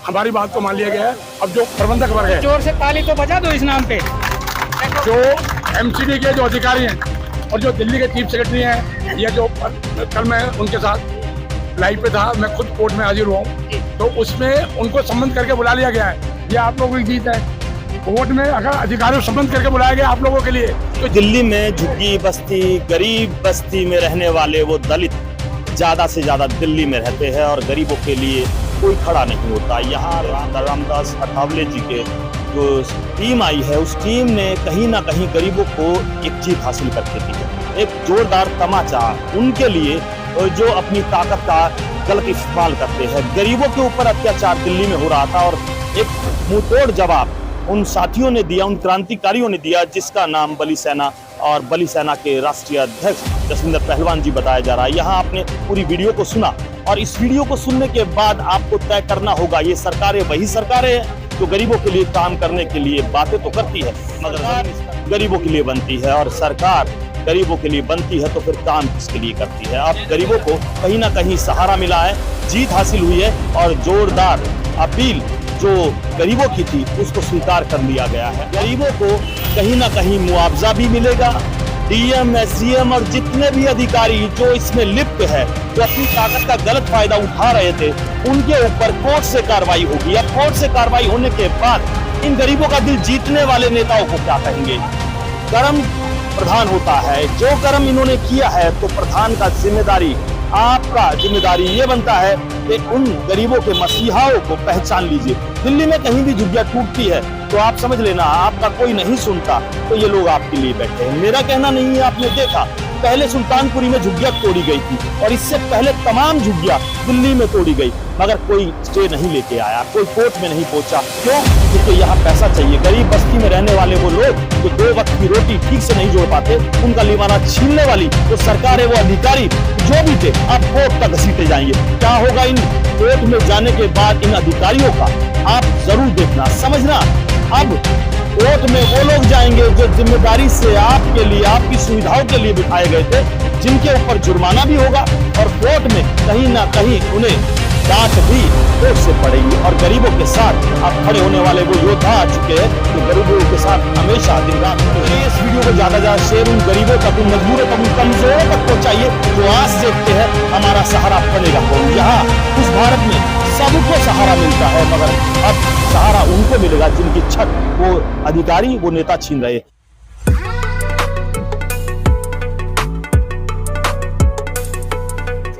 हमारी बात को मान लिया गया है। अब जो प्रबंधक वर्ग है, जोर से ताली तो बजा दो इस नाम पे। जो एमसीडी के जो अधिकारी हैं और जो दिल्ली के चीफ सेक्रेटरी हैं, या जो कल मैं उनके साथ लाइव पे था, मैं खुद कोर्ट में हाजिर हुआ हूँ, तो उसमें उनको संबंध करके बुला लिया गया है। ये आप लोगों की जीत है। कोर्ट में अगर अधिकारियों को संबंध करके बुलाया गया आप लोगों के लिए, तो दिल्ली में झुग्गी बस्ती, गरीब बस्ती में रहने वाले वो दलित ज्यादा से ज्यादा दिल्ली में रहते हैं और गरीबों के लिए कोई खड़ा नहीं होता। यहाँ रामदास अठावले जी के जो टीम आई है, उस टीम ने कहीं ना कहीं गरीबों को एक जीत हासिल करके दी है। एक जोरदार तमाचा उनके लिए जो अपनी ताकत का गलत इस्तेमाल करते हैं। गरीबों के ऊपर अत्याचार दिल्ली में हो रहा था और एक मुंहतोड़ जवाब उन साथियों ने दिया, उन क्रांतिकारियों ने दिया, जिसका नाम बली सेना और बली सेना के राष्ट्रीय अध्यक्ष जसविंदर पहलवान जी बताया जा रहा है। यहाँ आपने पूरी वीडियो को सुना और इस वीडियो को सुनने के बाद आपको तय करना होगा, ये सरकारें वही सरकारें हैं जो गरीबों के लिए काम करने के लिए बातें तो करती है मगर गरीबों के लिए बनती है, और सरकार गरीबों के लिए बनती है तो फिर काम किसके लिए करती है। अब गरीबों को कहीं ना कहीं सहारा मिला है, जीत हासिल हुई है और जोरदार अपील जो गरीबों की थी उसको स्वीकार कर लिया गया है। गरीबों को कहीं ना कहीं मुआवजा भी मिलेगा। डीएम, एसडीएम और जितने भी अधिकारी जो इसमें लिप्त है, जो अपनी ताकत का गलत फायदा उठा रहे थे, उनके ऊपर कोर्ट से कार्रवाई होगी। अब कोर्ट से कार्रवाई होने के बाद इन गरीबों का दिल जीतने वाले नेताओं को क्या कहेंगे। कर्म प्रधान होता है, जो कर्म इन्होंने किया है तो प्रधान का जिम्मेदारी, आपका जिम्मेदारी ये बनता है कि उन गरीबों के मसीहाओं को पहचान लीजिए। दिल्ली में कहीं भी झुग्गियां टूटती है तो आप समझ लेना आपका कोई नहीं सुनता, तो ये लोग आपके लिए बैठे हैं। मेरा कहना नहीं है, आपने देखा पहले सुल्तानपुरी में झुग्गियां तोड़ी गई थी और इससे पहले तमाम झुग्गियां दिल्ली में तोड़ी गई, मगर कोई स्टे नहीं लेके आया, कोई कोर्ट में नहीं पहुंचा। क्यों? क्योंकि यहाँ पैसा चाहिए। गरीब बस्ती में रहने वाले वो लोग जो 2 वक्त की रोटी ठीक से नहीं जोड़ पाते, उनका लिवाना छीनने वाली वो सरकार है, वो अधिकारी जो भी थे, अब कोर्ट तक घसीटे जाएंगे। क्या होगा इन कोर्ट में जाने के बाद इन अधिकारियों का, आप जरूर देखना, समझना। अब कोर्ट में वो लोग जाएंगे जो जिम्मेदारी से आपके लिए, आपकी सुविधाओं के लिए बिठाए गए थे, जिनके ऊपर जुर्माना भी होगा और कोर्ट में कहीं ना कहीं उन्हें डांट भी कोर्ट से पड़ेगी। और गरीबों के साथ अब खड़े होने वाले वो योद्धा आ चुके हैं जो गरीबों के साथ हमेशा दिन रात। इस वीडियो को ज्यादा ज्यादा शेयर उन गरीबों तक, उन मजबूरों तक, उन कमजोरों तक पहुंचाइए जो आज देखते हैं हमारा सहारा बनेगा कौन। यहाँ उस भारत में सबको सहारा मिलता है, मगर अब सहारा उनको मिलेगा जिनकी छत वो अधिकारी, वो नेता छीन रहे।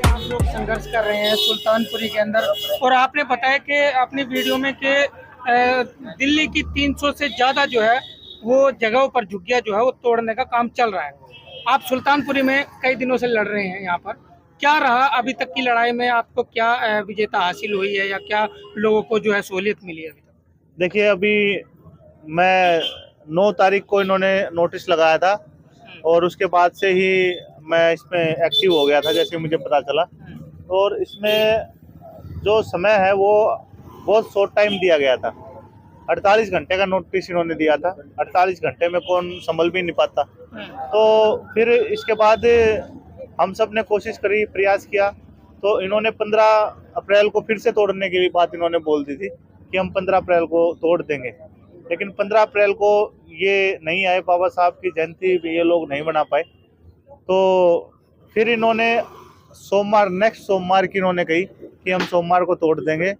आप लोग संघर्ष कर रहे हैं सुल्तानपुरी के अंदर, और आपने बताया कि अपनी वीडियो में कि दिल्ली की 300 से ज्यादा जो है वो जगहों पर झुग्गियां जो है वो तोड़ने का काम चल रहा है। आप सुल्तानपुरी में कई दिनों से लड़ रहे हैं, यहाँ पर क्या रहा अभी तक की लड़ाई में? आपको क्या विजेता हासिल हुई है या क्या लोगों को जो है सहूलियत मिली है अभी तक? देखिए, अभी मैं 9 तारीख को इन्होंने नोटिस लगाया था और उसके बाद से ही मैं इसमें एक्टिव हो गया था जैसे मुझे पता चला। और इसमें जो समय है वो बहुत शॉर्ट टाइम दिया गया था, 48 घंटे का नोटिस इन्होंने दिया था। 48 घंटे में कौन संभल भी नहीं पाता। तो फिर इसके बाद हम सब ने कोशिश करी, प्रयास किया, तो इन्होंने 15 अप्रैल को फिर से तोड़ने की बात इन्होंने बोल दी थी कि हम 15 अप्रैल को तोड़ देंगे। लेकिन 15 अप्रैल को ये नहीं आए, बाबा साहब की जयंती भी ये लोग नहीं मना पाए। तो फिर इन्होंने सोमवार, नेक्स्ट सोमवार की इन्होंने कही कि हम सोमवार को तोड़ देंगे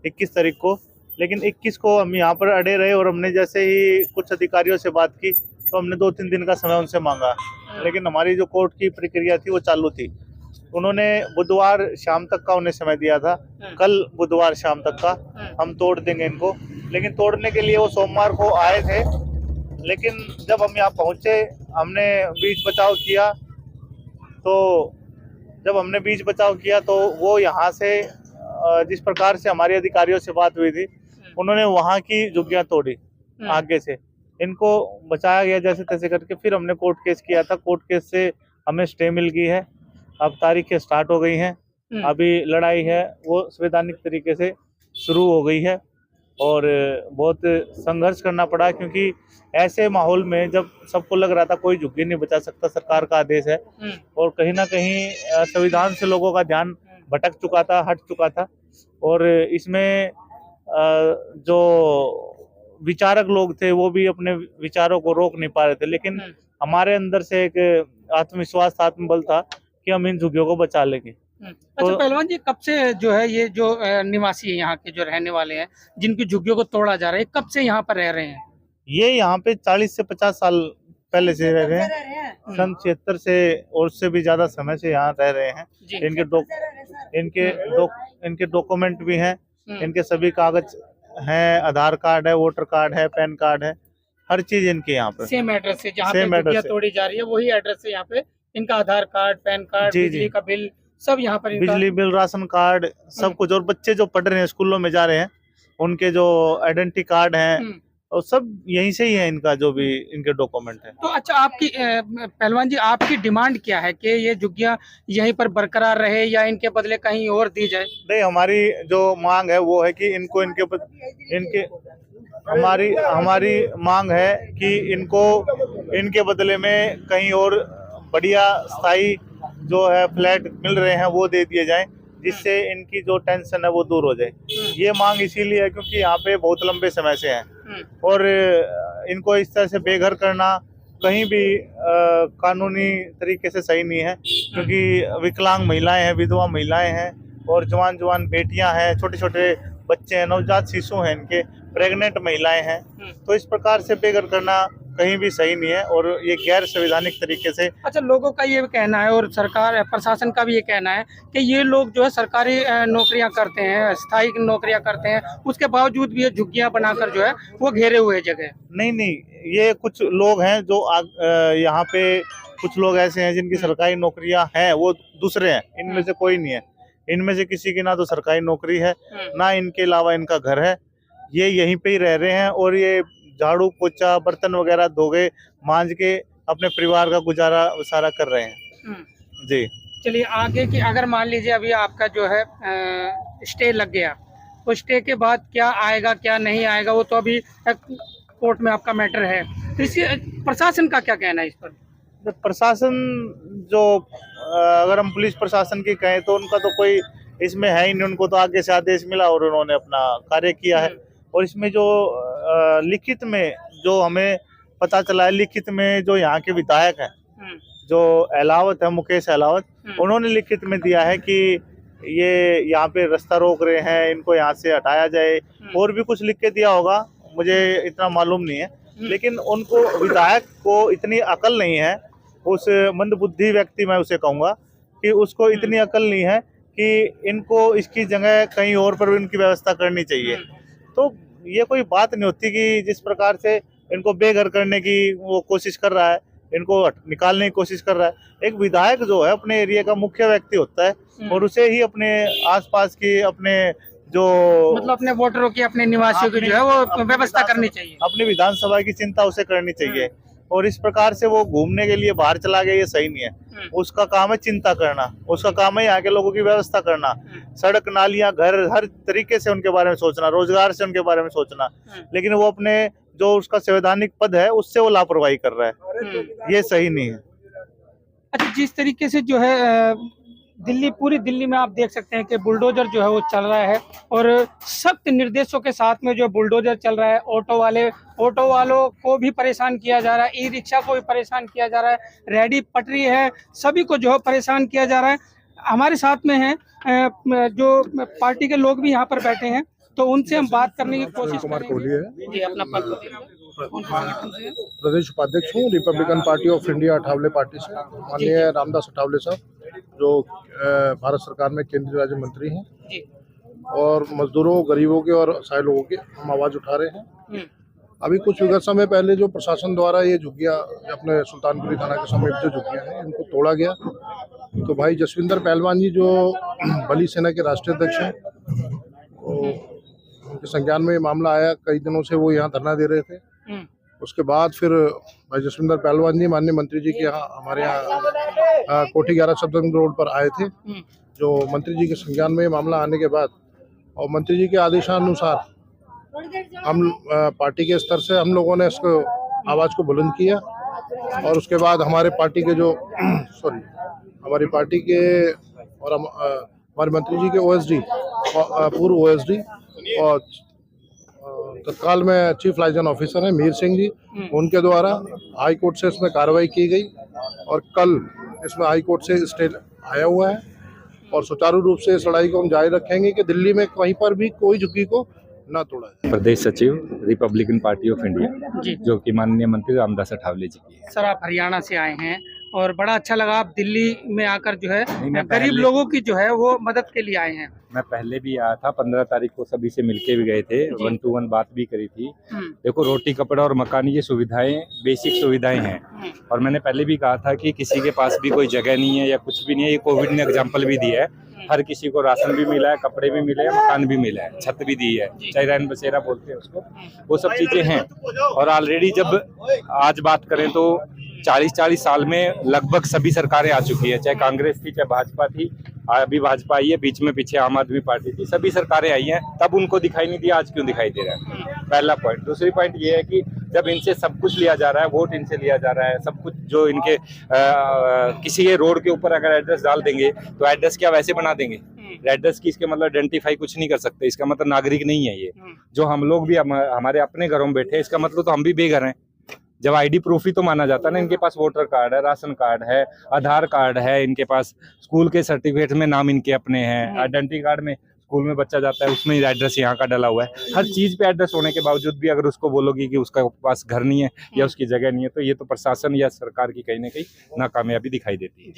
21 तारीख को। लेकिन 21 को हम यहाँ पर अड़े रहे और हमने जैसे ही कुछ अधिकारियों से बात की तो हमने 2-3 दिन का समय उनसे मांगा, लेकिन हमारी जो कोर्ट की प्रक्रिया थी वो चालू थी। उन्होंने बुधवार शाम तक का उन्हें समय दिया था, कल बुधवार शाम तक का हम तोड़ देंगे इनको। लेकिन तोड़ने के लिए वो सोमवार को आए थे, लेकिन जब हम यहाँ पहुँचे हमने बीच बचाव किया। तो जब हमने बीच बचाव किया तो वो यहाँ से जिस प्रकार से हमारे अधिकारियों से बात हुई थी, उन्होंने वहाँ की झुग्गियाँ तोड़ी आगे से, इनको बचाया गया जैसे तैसे करके। फिर हमने कोर्ट केस किया था, कोर्ट केस से हमें स्टे मिल गई है, अब तारीखें स्टार्ट हो गई हैं। अभी लड़ाई है वो संवैधानिक तरीके से शुरू हो गई है और बहुत संघर्ष करना पड़ा, क्योंकि ऐसे माहौल में जब सबको लग रहा था कोई झुग्गी नहीं बचा सकता, सरकार का आदेश है, और कहीं ना कहीं संविधान से लोगों का ध्यान भटक चुका था, हट चुका था। और इसमें जो विचारक लोग थे वो भी अपने विचारों को रोक नहीं पा रहे थे, लेकिन हमारे अंदर से एक आत्मविश्वास था, आत्मबल था कि हम इन झुग्गियों को बचा लेंगे। अच्छा पहलवान जी, कब से जो है ये जो निवासी है यहाँ के जो रहने वाले हैं, जिनकी झुग्गियों को तोड़ा जा रहा है, कब से यहाँ पर रह रहे हैं? ये यहाँ पे 40 से 50 साल पहले से रह रहे हैं, सन 76 से और उससे भी ज्यादा समय से यहाँ रह रहे हैं। इनके डॉक्यूमेंट भी हैं, इनके सभी कागज हैं, आधार कार्ड है, वोटर कार्ड है, पैन कार्ड है, हर चीज इनके यहाँ पे सेम एड्रेस से जहाँ पे झुग्गियाँ तोड़ी जा रही है, वही एड्रेस से यहाँ पे इनका आधार कार्ड, पैन कार्ड, बिजली का बिल सब यहाँ पर बिजली बिल, राशन कार्ड, सब कुछ। और बच्चे जो पढ़ रहे हैं, स्कूलों में जा रहे हैं, उनके जो आइडेंटिटी कार्ड हैं और सब यहीं से ही है, इनका जो भी इनके डॉक्यूमेंट है। तो अच्छा, आपकी पहलवान जी, आपकी डिमांड क्या है कि ये झुग्गियाँ यहीं पर बरकरार रहे या इनके बदले कहीं और दी जाए? नहीं, हमारी जो मांग है वो है कि इनको हमारी मांग है कि इनको इनके बदले में कहीं और बढ़िया स्थायी जो है फ्लैट मिल रहे हैं वो दे दिए जाएं, जिससे इनकी जो टेंशन है वो दूर हो जाए। ये मांग इसीलिए है क्योंकि यहाँ पे बहुत लंबे समय से है और इनको इस तरह से बेघर करना कहीं भी कानूनी तरीके से सही नहीं है, क्योंकि विकलांग महिलाएं हैं, विधवा महिलाएं हैं और जवान बेटियां हैं, छोटे छोटे बच्चे हैं, नवजात शिशु हैं, इनके प्रेग्नेंट महिलाएं हैं। तो इस प्रकार से बेघर करना कहीं भी सही नहीं है और ये गैर संवैधानिक तरीके से। अच्छा, लोगों का ये कहना है और सरकार प्रशासन का भी ये कहना है कि ये लोग जो है सरकारी नौकरियां करते हैं, स्थायी नौकरियां करते हैं, उसके बावजूद भी ये झुग्गियां बनाकर जो है वो घेरे हुए जगह। नहीं, ये कुछ लोग हैं जो यहाँ पे कुछ लोग ऐसे हैं जिनकी सरकारी नौकरियां हैं, वो दूसरे हैं, इनमें से कोई नहीं है। इनमें से किसी की ना तो सरकारी नौकरी है, ना इनके अलावा इनका घर है, ये यहीं पे ही रह रहे हैं और ये झाड़ू पोछा बर्तन वगैरह धोगे मांज के अपने परिवार का गुजारा वसारा कर रहे हैं। जी चलिए, आगे की अगर मान लीजिए अभी आपका जो है स्टे लग गया, तो स्टे के बाद क्या आएगा क्या नहीं आएगा वो तो अभी कोर्ट में आपका मैटर है, तो इसी प्रशासन का क्या कहना है इस पर? प्रशासन जो अगर हम पुलिस प्रशासन की कहें तो उनका तो कोई इसमें है ही नहीं, उनको तो आगे से आदेश मिला और उन्होंने अपना कार्य किया है। और इसमें जो लिखित में जो हमें पता चला है, लिखित में जो यहाँ के विधायक हैं, जो अहलावत है, मुकेश अहलावत, उन्होंने लिखित में दिया है कि ये यहाँ पे रास्ता रोक रहे हैं, इनको यहाँ से हटाया जाए। और भी कुछ लिख के दिया होगा, मुझे इतना मालूम नहीं है, लेकिन उनको विधायक को इतनी अकल नहीं है, उस मंदबुद्धि व्यक्ति मैं उसे कहूँगा कि उसको इतनी अकल नहीं है कि इनको इसकी जगह कहीं और पर इनकी व्यवस्था करनी चाहिए। तो ये कोई बात नहीं होती कि जिस प्रकार से इनको बेघर करने की वो कोशिश कर रहा है, इनको निकालने की कोशिश कर रहा है। एक विधायक जो है अपने एरिया का मुख्य व्यक्ति होता है और उसे ही अपने आसपास की अपने जो मतलब अपने वोटरों की, अपने निवासियों की जो है वो व्यवस्था करनी चाहिए, अपनी विधानसभा की चिंता उसे करनी चाहिए। और इस प्रकार से वो घूमने के लिए बाहर चला गया, ये सही नहीं है। उसका काम है चिंता करना, उसका काम है यहाँ के लोगों की व्यवस्था करना, सड़क नालियां घर हर तरीके से उनके बारे में सोचना, रोजगार से उनके बारे में सोचना। लेकिन वो अपने जो उसका संवैधानिक पद है उससे वो लापरवाही कर रहा है, ये सही नहीं है। अच्छा, जिस तरीके से जो है पूरी दिल्ली में आप देख सकते हैं कि बुलडोजर जो है वो चल रहा है और सख्त निर्देशों के साथ में जो बुलडोजर चल रहा है, ऑटो वालों को भी परेशान किया जा रहा है, ई रिक्शा को भी परेशान किया जा रहा है, रेहड़ी पटरी है, सभी को जो है परेशान किया जा रहा है। हमारे साथ में है जो पार्टी के लोग भी यहाँ पर बैठे हैं, तो उनसे हम बात करने की कोशिश करेंगे। जी, अपना प्रदेश उपाध्यक्ष हूँ Republican party of India Athawale party से। माननीय रामदास अठावले साहब जो भारत सरकार में केंद्रीय राज्य मंत्री हैं और मजदूरों, गरीबों के और असहाय लोगों के हम आवाज उठा रहे हैं। अभी कुछ विगत समय पहले जो प्रशासन द्वारा ये झुग्गियाँ अपने सुल्तानपुरी थाना के समीप जो झुग्गियाँ हैं इनको तोड़ा गया, तो भाई जसविंदर पहलवान जी जो बली सेना के राष्ट्रीय अध्यक्ष हैं, उनके संज्ञान में ये मामला आया। कई दिनों से वो यहाँ धरना दे रहे थे। उसके बाद फिर भाई जसविंदर पहलवान जी माननीय मंत्री जी के यहाँ हमारे यहाँ कोठी 11 सप्तम रोड पर आए थे। जो मंत्री जी के संज्ञान में ये मामला आने के बाद और मंत्री जी के आदेशानुसार हम पार्टी के स्तर से हम लोगों ने इसको आवाज़ को बुलंद किया और उसके बाद हमारे पार्टी के जो हमारी पार्टी के और हमारे मंत्री जी के OSD पूर्व OSD और तत्काल में चीफ लाइजन ऑफिसर हैं मीर सिंह जी, उनके द्वारा हाई कोर्ट से इसमें कार्रवाई की गई और कल इसमें हाई कोर्ट से स्टे आया हुआ है और सुचारू रूप से इस लड़ाई को हम जारी रखेंगे कि दिल्ली में कहीं पर भी कोई झुग्गी को ना तोड़ा जाए। प्रदेश सचिव रिपब्लिकन पार्टी ऑफ इंडिया जो कि माननीय मंत्री रामदास अठावले जी की है। सर आप हरियाणा से आए हैं और बड़ा अच्छा लगा आप दिल्ली में आकर जो है मैं गरीब लोगों की जो है वो मदद के लिए आए हैं। मैं पहले भी आया था, 15 तारीख को सभी से मिलके भी गए थे, 1 to 1 बात भी करी थी। देखो रोटी कपड़ा और मकान ये सुविधाएं बेसिक सुविधाएं हैं और मैंने पहले भी कहा था कि किसी के पास भी कोई जगह नहीं है या कुछ भी नहीं है, ये कोविड ने एग्जाम्पल भी दिया है। हर किसी को राशन भी मिला है, कपड़े भी मिले हैं, मकान भी मिला है, छत भी दी है, चाहे रैन बसेरा बोलते हैं उसको, वो सब चीजें हैं। और ऑलरेडी जब आज बात करें तो 40 साल में लगभग सभी सरकारें आ चुकी है, चाहे कांग्रेस थी चाहे भाजपा थी, अभी भाजपा आई है, बीच में पीछे आम आदमी पार्टी थी, सभी सरकारें आई हैं, तब उनको दिखाई नहीं दिया, आज क्यों दिखाई दे रहा है? पहला पॉइंट। दूसरी पॉइंट ये है कि जब इनसे सब कुछ लिया जा रहा है, वोट इनसे लिया जा रहा है, सब कुछ जो इनके किसी के रोड के ऊपर अगर एड्रेस डाल देंगे तो एड्रेस क्या वैसे बना देंगे? एड्रेस की इसके मतलब आइडेंटिफाई कुछ नहीं कर सकते, इसका मतलब नागरिक नहीं है ये। जो हम लोग भी हमारे अपने घरों में बैठे, इसका मतलब तो हम भी बेघर हैं। जब आईडी प्रूफ ही तो माना जाता है ना, इनके पास वोटर कार्ड है, राशन कार्ड है, आधार कार्ड है, इनके पास स्कूल के सर्टिफिकेट में नाम इनके अपने हैं, आइडेंटिटी कार्ड में स्कूल में बच्चा जाता है उसमें एड्रेस यहाँ का डला हुआ है। हर चीज पे एड्रेस होने के बावजूद भी अगर उसको बोलोगी कि उसका पास घर नहीं है या उसकी जगह नहीं है, तो ये तो प्रशासन या सरकार की कहीं ना कहीं नाकामयाबी दिखाई देती है।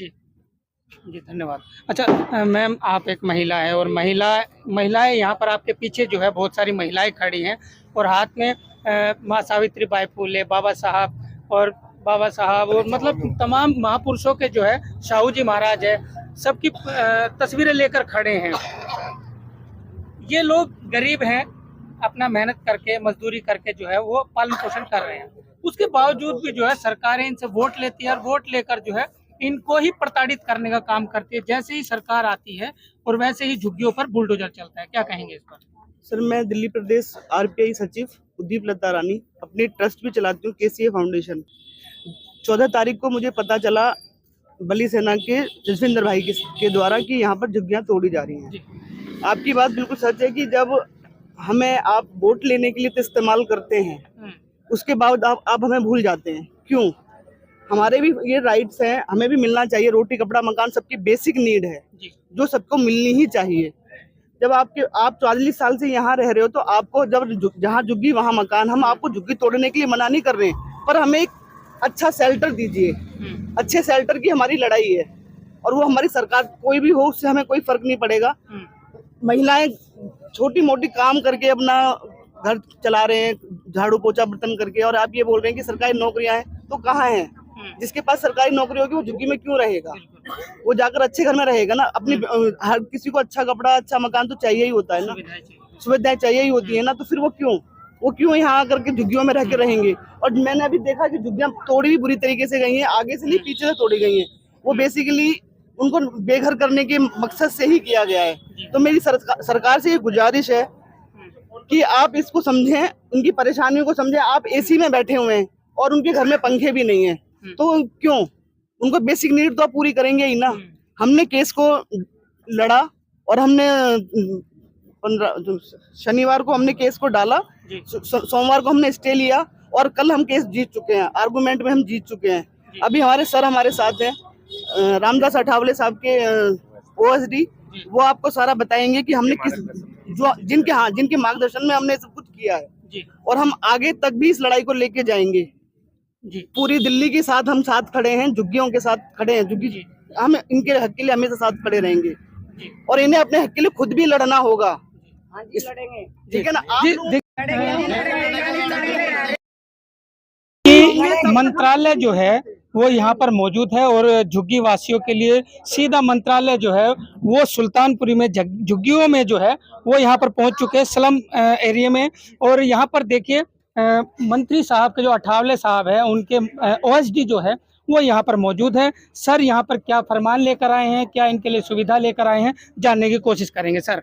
जी धन्यवाद। अच्छा मैम, आप एक महिला है और महिलाएं यहाँ पर आपके पीछे जो है बहुत सारी महिलाएं खड़ी हैं और हाथ में माँ सावित्री बाई फुले, बाबा साहब और मतलब तमाम महापुरुषों के जो है, शाहू जी महाराज है, सबकी तस्वीरें लेकर खड़े हैं। ये लोग गरीब हैं, अपना मेहनत करके मजदूरी करके जो है वो पालन पोषण कर रहे हैं, उसके बावजूद भी जो है सरकारें इनसे वोट लेती है और वोट लेकर जो है इनको ही प्रताड़ित करने का काम करती है। जैसे ही सरकार आती है और वैसे ही झुग्गियों पर बुलडोजर चलता है। क्या कहेंगे इस पर? सर मैं दिल्ली प्रदेश आरपीआई सचिव उद्दीप लता रानी, अपनी ट्रस्ट भी चलाती हूँ केसीए फाउंडेशन। 14 तारीख को मुझे पता चला बली सेना के जसविंदर भाई के द्वारा कि यहाँ पर झुग्गियाँ तोड़ी जा रही हैं। आपकी बात बिल्कुल सच है कि जब हमें आप वोट लेने के लिए तो इस्तेमाल करते हैं, उसके बाद आप हमें भूल जाते हैं। क्यों? हमारे भी ये राइट्स हैं, हमें भी मिलना चाहिए। रोटी कपड़ा मकान सबकी बेसिक नीड है जो सबको मिलनी ही चाहिए। जब आप 40 साल से यहाँ रह रहे हो तो आपको जब जहाँ झुग्गी वहाँ मकान, हम आपको झुग्गी तोड़ने के लिए मना नहीं कर रहे हैं, पर हमें एक अच्छा शेल्टर दीजिए। अच्छे शेल्टर की हमारी लड़ाई है और वो हमारी सरकार कोई भी हो, उससे हमें कोई फर्क नहीं पड़ेगा। महिलाएं छोटी मोटी काम करके अपना घर चला रहे हैं, झाड़ू पोछा बर्तन करके, और आप ये बोल रहे हैं कि सरकारी नौकरियां हैं, तो कहाँ हैं? जिसके पास सरकारी नौकरी होगी वो झुग्गी में क्यों रहेगा? वो जाकर अच्छे घर में रहेगा ना। अपनी हर किसी को अच्छा कपड़ा, अच्छा मकान तो चाहिए ही होता है ना, सुविधाएं चाहिए ही होती है ना, तो फिर वो क्यों यहाँ आकर के झुग्गियों में रह के रहेंगे? और मैंने अभी देखा कि झुग्गियां तोड़ी भी बुरी तरीके से गई हैं, आगे से नहीं पीछे से तोड़ी गई हैं। वो बेसिकली उनको बेघर करने के मकसद से ही किया गया है। तो मेरी सरकार से ये गुजारिश है कि आप इसको समझें, उनकी परेशानियों को समझें। आप एसी में बैठे हुए हैं और उनके घर में पंखे भी नहीं है, तो क्यों? उनको बेसिक नीड तो पूरी करेंगे ही ना। हमने केस को लड़ा और हमने शनिवार को हमने केस को डाला, सोमवार को हमने स्टे लिया और कल हम केस जीत चुके हैं। आर्गुमेंट में हम जीत चुके हैं। अभी हमारे सर हमारे साथ हैं, रामदास अठावले साहब के ओएसडी, वो आपको सारा बताएंगे कि हमने जिनके मार्गदर्शन में हमने सब कुछ किया है और हम आगे तक भी इस लड़ाई को लेके जाएंगे। पूरी दिल्ली के साथ हम साथ खड़े हैं, झुग्गियों के साथ खड़े हैं। झुग्गी हम इनके हक के लिए हमेशा साथ खड़े रहेंगे और इन्हें अपने हक के लिए खुद भी लड़ना होगा। ठीक है ना? मंत्रालय जो है वो यहाँ पर मौजूद है और झुग्गी वासियों के लिए सीधा मंत्रालय जो है वो सुल्तानपुरी में झुग्गियों में जो है वो यहाँ पर पहुँच चुके हैं, स्लम एरिया में। और यहाँ पर देखिए मंत्री साहब के जो अठावले साहब है, उनके ओएसडी जो है वो यहाँ पर मौजूद है। सर यहाँ पर क्या फरमान लेकर आए हैं, क्या इनके लिए सुविधा लेकर आए हैं, जानने की कोशिश करेंगे। सर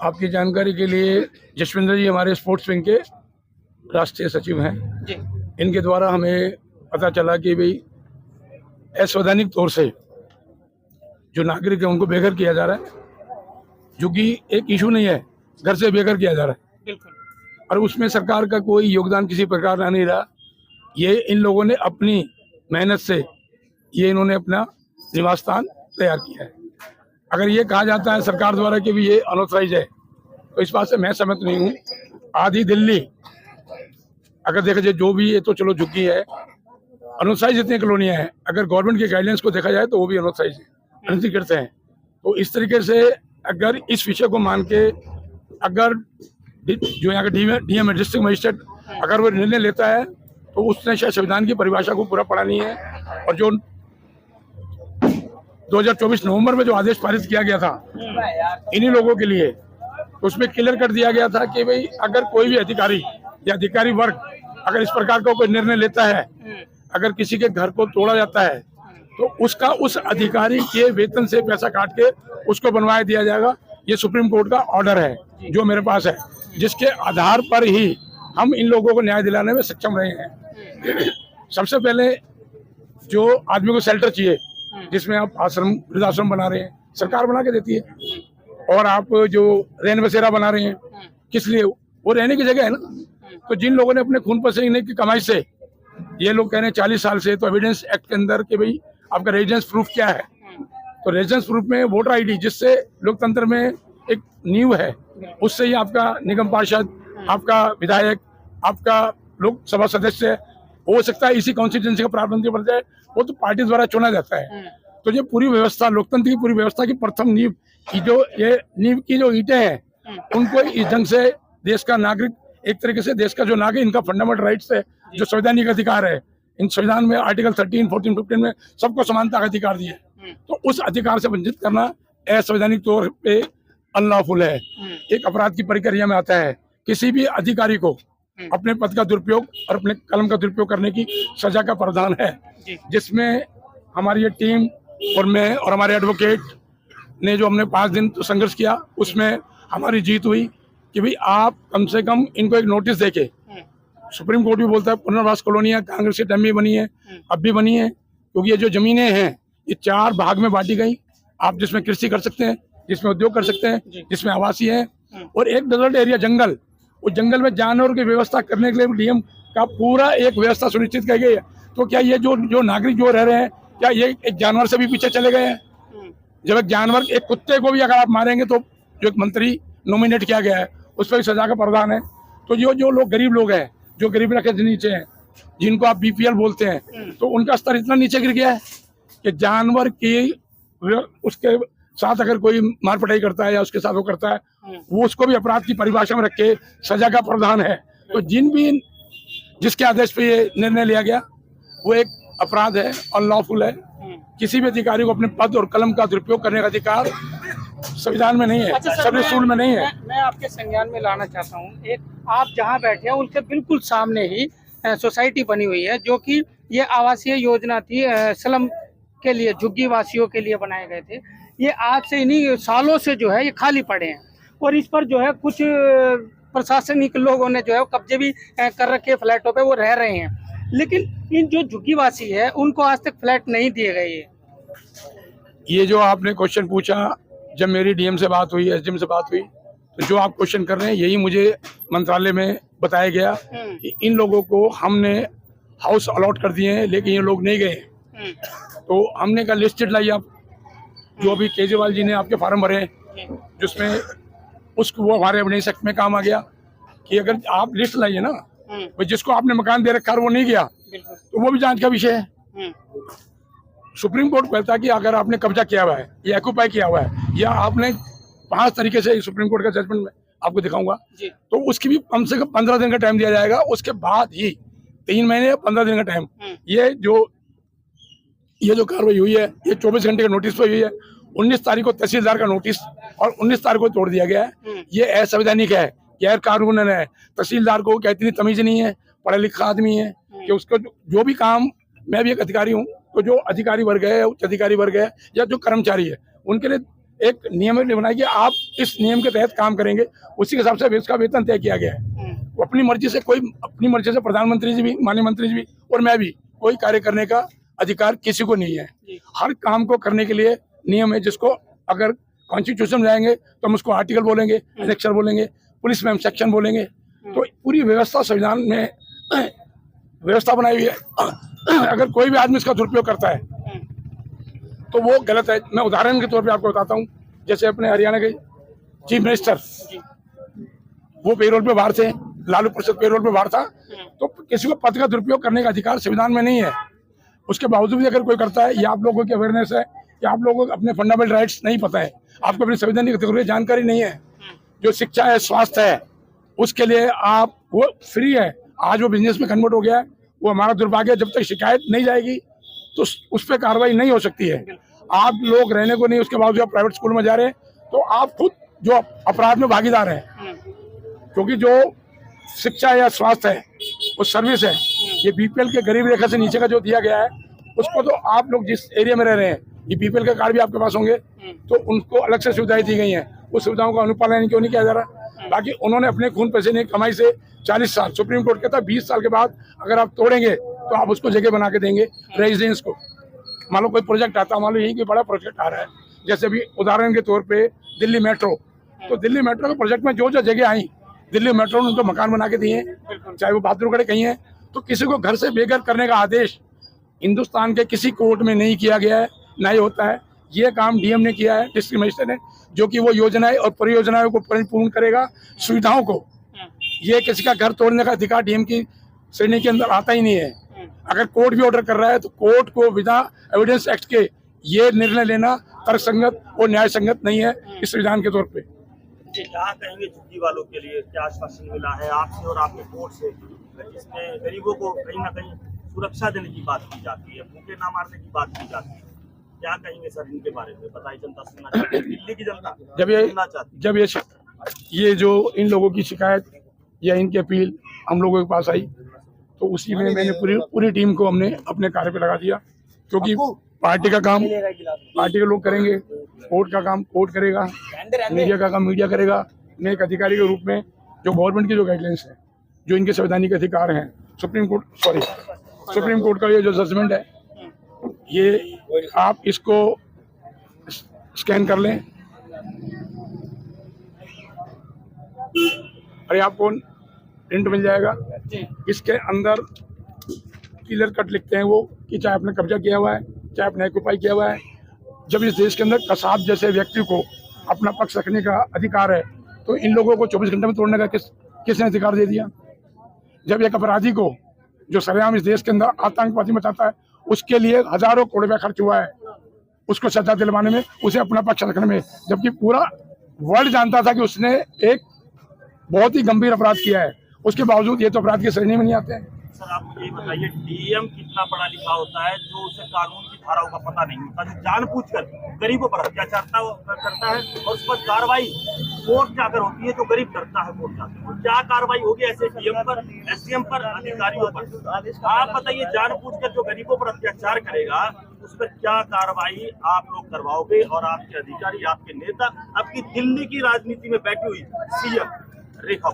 आपकी जानकारी के लिए, जसविंदर जी हमारे स्पोर्ट्स विंग के राष्ट्रीय सचिव हैं जी। इनके द्वारा हमें पता चला कि भाई असंवैधानिक तौर से जो नागरिक है उनको बेघर किया जा रहा है झुग्गी एक इशू नहीं है, घर से बेघर किया जा रहा है बिल्कुल। और उसमें सरकार का कोई योगदान किसी प्रकार का नहीं रहा। ये इन लोगों ने अपनी मेहनत से ये इन्होंने अपना निवास स्थान तैयार किया है। अगर ये कहा जाता है सरकार द्वारा कि भी ये अनऑथराइज है, तो इस बात से मैं सहमत नहीं हूँ। आधी दिल्ली अगर देखा जाए, जो भी ये तो चलो झुग्गी है, अनऑथराइज जितनी कॉलोनियाँ हैं, अगर गवर्नमेंट के गाइडलाइंस को देखा जाए तो वो भी अनऑथराइज है, अनधिकृत हैं। तो इस तरीके से अगर इस विषय को मान के अगर जो यहाँ का डीएम डिस्ट्रिक्ट मजिस्ट्रेट अगर वो निर्णय लेता है तो उसने शायद संविधान की परिभाषा को पूरा पढ़ा नहीं है। और जो 2024 नवंबर में जो आदेश पारित किया गया था इन्हीं लोगों के लिए, तो उसमें क्लियर कर दिया गया था कि भाई अगर कोई भी अधिकारी या अधिकारी वर्ग अगर इस प्रकार का कोई निर्णय लेता है, अगर किसी के घर को तोड़ा जाता है तो उसका उस अधिकारी के वेतन से पैसा काट के उसको बनवाया दिया जाएगा। ये सुप्रीम कोर्ट का ऑर्डर है जो मेरे पास है, जिसके आधार पर ही हम इन लोगों को न्याय दिलाने में सक्षम रहे हैं। सबसे पहले जो आदमी को शेल्टर चाहिए, जिसमें आप आश्रम वृद्धाश्रम बना रहे हैं, सरकार बना के देती है, और आप जो रैन बसेरा बना रहे हैं, किस लिए? वो रहने की जगह है ना। तो जिन लोगों ने अपने खून पसीने की कमाई से, ये लोग कह रहे हैं 40 साल से, तो एविडेंस एक्ट के अंदर कि भाई आपका रेजिडेंस प्रूफ क्या है, तो रेजिडेंस प्रूफ में वोटर आईडी, जिससे लोकतंत्र में एक नींव है, उससे ही आपका निगम पार्षद, आपका विधायक, आपका लोकसभा सदस्य हो सकता है इसी कॉन्स्टिट्यूंसी का प्रधानमंत्री बन जाए, वो तो पार्टी द्वारा चुना जाता है। तो ये पूरी व्यवस्था, लोकतंत्र की पूरी व्यवस्था की प्रथम नींव की जो ईंटें हैं, उनको इस ढंग से देश का नागरिक, एक तरीके से देश का जो नागरिक, इनका फंडामेंटल राइट्स है, जो संवैधानिक अधिकार है, इन संविधान में आर्टिकल 13, 14, 15 में सबको समानता का अधिकार दिया है, तो उस अधिकार से वंचित करना असंवैधानिक तौर पे अनलॉफुल है, एक अपराध की प्रक्रिया में आता है। किसी भी अधिकारी को अपने पद का दुरुपयोग और अपने कलम का दुरुपयोग करने की सजा का प्रावधान है, जिसमें हमारी ये टीम और मैं और हमारे एडवोकेट ने जो हमने 5 दिन तो संघर्ष किया, उसमें हमारी जीत हुई कि भाई आप कम से कम इनको एक नोटिस देके, सुप्रीम कोर्ट भी बोलता है पुनर्वास कॉलोनियां कांग्रेस के टाइम में बनी है, अब भी बनी है, क्योंकि ये जो जमीनें हैं ये 4 भाग में बांटी गई। आप जिसमें कृषि कर सकते हैं, जिसमें उद्योग कर सकते हैं, जिसमें आवासीय है, और एक डेजर्ट एरिया जंगल, उस जंगल में जानवरों की व्यवस्था करने के लिए डीएम का पूरा एक व्यवस्था सुनिश्चित की गई है। तो क्या ये जो नागरिक जो रह रहे हैं, क्या ये एक जानवर से भी पीछे चले गए हैं? जब एक जानवर, एक कुत्ते को भी अगर आप मारेंगे तो जो एक मंत्री नॉमिनेट किया गया है उस पर भी सजा का प्रावधान है। तो जो लोग गरीब लोग हैं, जो गरीब रेखा से नीचे हैं, जिनको आप बीपीएल बोलते हैं, तो उनका स्तर इतना नीचे गिर गया है कि जानवर की उसके साथ अगर कोई मार पिटाई करता है या उसके साथ वो करता है, वो उसको भी अपराध की परिभाषा में रख के सजा का प्रावधान है। तो जिसके आदेश पे ये निर्णय लिया गया वो एक अपराध है, अनलॉफुल है। किसी भी अधिकारी को अपने पद और कलम का दुरुपयोग करने का अधिकार संविधान में नहीं है, अच्छा सर, सर्विस रूल में नहीं है। मैं आपके संज्ञान में लाना चाहता हूँ, एक आप जहाँ बैठे हैं उसके बिल्कुल सामने ही सोसाइटी बनी हुई है, जो कि ये आवासीय योजना थी, स्लम के लिए, झुग्गी वासियों के लिए बनाए गए थे। ये आज से इन्हीं सालों से जो है ये खाली पड़े हैं, और इस पर जो है कुछ प्रशासनिक लोगों ने जो है कब्जे भी कर रखे फ्लैटों पे, वो रह रहे हैं। लेकिन इन जो झुग्गीवासी है उनको आज तक फ्लैट नहीं दिए गए हैं। ये जो आपने क्वेश्चन पूछा, जब मेरी डीएम से बात हुई, एसडीएम से बात हुई, तो जो आप क्वेश्चन कर रहे हैं यही मुझे मंत्रालय में बताया गया कि इन लोगों को हमने हाउस अलॉट कर दिए हैं, लेकिन ये लोग नहीं गए। तो हमने कहा लिस्टेड लाइए आप, जो अभी केजरीवाल जी ने आपके फार्म भरे हैं, जिसमें उसको वो हमारे एविडेंस एक्ट में काम आ गया कि अगर आप लिस्ट लाइए ना, भाई जिसको आपने मकान दे रखा है वो नहीं गया, तो वो भी जांच का विषय है। सुप्रीम कोर्ट कहता है कि अगर आपने कब्जा किया हुआ है या ऑक्यूपाई किया हुआ है, या आपने 5 तरीके से सुप्रीम कोर्ट का जजमेंट में आपको दिखाऊंगा, तो उसकी भी कम से कम 15 दिन का टाइम दिया जाएगा। उसके बाद ही 3 महीने या 15 दिन का टाइम, ये जो कार्रवाई हुई है ये 24 घंटे के नोटिस पर हुई है। 19 तारीख को तहसीलदार का नोटिस और 19 तारीख को तोड़ दिया गया है। ये असंवैधानिक है, गैर कानूनन है। तहसीलदार को क्या इतनी तमीज नहीं है, पढ़ा लिखा आदमी है कि उसको जो भी काम, मैं भी एक अधिकारी हूँ, तो जो अधिकारी वर्ग है, उच्च अधिकारी वर्ग है, या जो कर्मचारी है, उनके लिए एक नियम बनाया कि आप इस नियम के तहत काम करेंगे, उसी के हिसाब से उसका वेतन तय किया गया है। वो अपनी मर्जी से प्रधानमंत्री जी भी, माननीय मंत्री जी भी और मैं भी, कोई कार्य करने का अधिकार किसी को नहीं है। हर काम को करने के लिए नियम है, जिसको अगर कॉन्स्टिट्यूशन में जाएंगे तो हम उसको आर्टिकल बोलेंगे, एनेक्सर बोलेंगे, पुलिस में हम सेक्शन बोलेंगे। तो पूरी व्यवस्था संविधान में व्यवस्था बनाई हुई है। अगर कोई भी आदमी इसका दुरुपयोग करता है तो वो गलत है। मैं उदाहरण के तौर पे आपको बताता हूँ, जैसे अपने हरियाणा के चीफ मिनिस्टर, वो पेरोल पे बाहर थे, लालू प्रसाद पेरोल पे बाहर था, तो किसी को पद का दुरुपयोग करने का अधिकार संविधान में नहीं है। उसके बावजूद भी अगर कोई करता है, या आप लोगों की अवेयरनेस है कि आप लोगों को अपने फंडामेंटल राइट्स नहीं पता है, आपको अपनी संवैधानिक अधिकारों की जानकारी नहीं है, जो शिक्षा है, स्वास्थ्य है, उसके लिए आप वो फ्री है। आज वो बिजनेस में कन्वर्ट हो गया है, वो हमारा दुर्भाग्य है। जब तक शिकायत नहीं जाएगी तो उस पर कार्रवाई नहीं हो सकती है। आप लोग रहने को नहीं, उसके बावजूद आप प्राइवेट स्कूल में जा रहे हैं, तो आप खुद जो अपराध में भागीदार हैं, क्योंकि जो शिक्षा या स्वास्थ्य है, वो सर्विस है, ये बीपीएल के गरीब रेखा से नीचे का जो दिया गया है, उसको तो आप लोग जिस एरिया में रह रहे हैं, ये बीपीएल के कार्ड भी आपके पास होंगे, तो उनको अलग से सुविधाएं दी गई हैं। उस सुविधाओं का अनुपालन क्यों नहीं किया जा रहा? बाकी उन्होंने अपने खून पसीने की कमाई से 40 साल, सुप्रीम कोर्ट कहता है 20 साल के बाद अगर आप तोड़ेंगे तो आप उसको जगह बना के देंगे रेजिडेंस को। मान लो कोई प्रोजेक्ट आता, मान लो यही कोई बड़ा प्रोजेक्ट आ रहा है, जैसे अभी उदाहरण के तौर पे दिल्ली मेट्रो, तो दिल्ली मेट्रो के प्रोजेक्ट में जो जो जगह आई, दिल्ली मेट्रो ने उनको मकान बना के दिए, चाहे वो बहादुरगढ़ कहीं है। तो किसी को घर से बेघर करने का आदेश हिंदुस्तान के किसी कोर्ट में नहीं किया गया है, ना ही होता है। ये काम डीएम ने किया है, डिस्ट्रिक्ट मजिस्ट्रेट ने, जो कि वो योजनाएं और परियोजनाओं को पूर्ण करेगा, सुविधाओं को। ये किसी का घर तोड़ने का अधिकार डीएम की श्रेणी के अंदर आता ही नहीं है। अगर कोर्ट भी ऑर्डर कर रहा है तो कोर्ट को विदा एविडेंस एक्ट के ये निर्णय लेना तर्कसंगत और न्याय संगत नहीं है इस संविधान के तौर पे। क्या कहेंगे झुग्गी वालों के लिए? क्या आश्वासन मिला है आपसे और आपके कोर्ट से, जिसमें गरीबों को कहीं ना कहीं सुरक्षा देने की बात की जाती है, भूखे ना मारने की बात की जाती है? क्या कहेंगे सर इनके बारे में? बताइए, जनता सुनना चाहती है, दिल्ली की जनता जब ये जो इन लोगों की शिकायत या इनकी अपील हम लोगों के पास आई, तो उसी में मैंने पूरी टीम को हमने अपने कार्य पे लगा दिया, क्योंकि पार्टी का काम पार्टी के लोग करेंगे, कोर्ट का काम कोर्ट करेगा, मीडिया का काम मीडिया करेगा। मैं एक अधिकारी के रूप में जो गवर्नमेंट की जो गाइडलाइंस है, जो इनके संवैधानिक अधिकार हैं, सुप्रीम कोर्ट का ये जो जजमेंट है, ये आप इसको स्कैन कर लें, अरे आपको प्रिंट मिल जाएगा। इसके अंदर क्लियर कट लिखते हैं वो कि चाहे आपने कब्जा किया हुआ है, चाहे आपने ऑक्यूपाई किया हुआ है। जब इस देश के अंदर कसाब जैसे व्यक्ति को अपना पक्ष रखने का अधिकार है, तो इन लोगों को 24 घंटे में तोड़ने का किसने अधिकार दे दिया? जब एक अपराधी को जो सरेआम इस देश के अंदर आतंकवादी मचाता है, उसके लिए हजारों करोड़ रुपया खर्च हुआ है उसको सजा दिलवाने में, उसे अपना पक्ष रखने में, जबकि पूरा वर्ल्ड जानता था कि उसने एक बहुत ही गंभीर अपराध किया है, उसके बावजूद ये तो अपराध की श्रेणी में नहीं आते हैं। सर आप मुझे ये बताइए, डीएम कितना पढ़ा लिखा होता है जो उसे कानून की धाराओं का पता नहीं होता, जो जानबूझकर गरीबों पर अत्याचार करता है और उस पर कार्रवाई कोर्ट जाकर होती है, तो गरीब डरता है कोर्ट जाकर। तो क्या कार्रवाई होगी ऐसे डीएम पर, एसडीएम पर, अधिकारियों पर? आप बताइए, जानबूझकर जो गरीबों पर अत्याचार करेगा उस पर क्या कार्रवाई आप लोग करवाओगे? और आपके अधिकारी, आपके नेता, आपकी दिल्ली की राजनीति में बैठी हुई सीएम रेखा,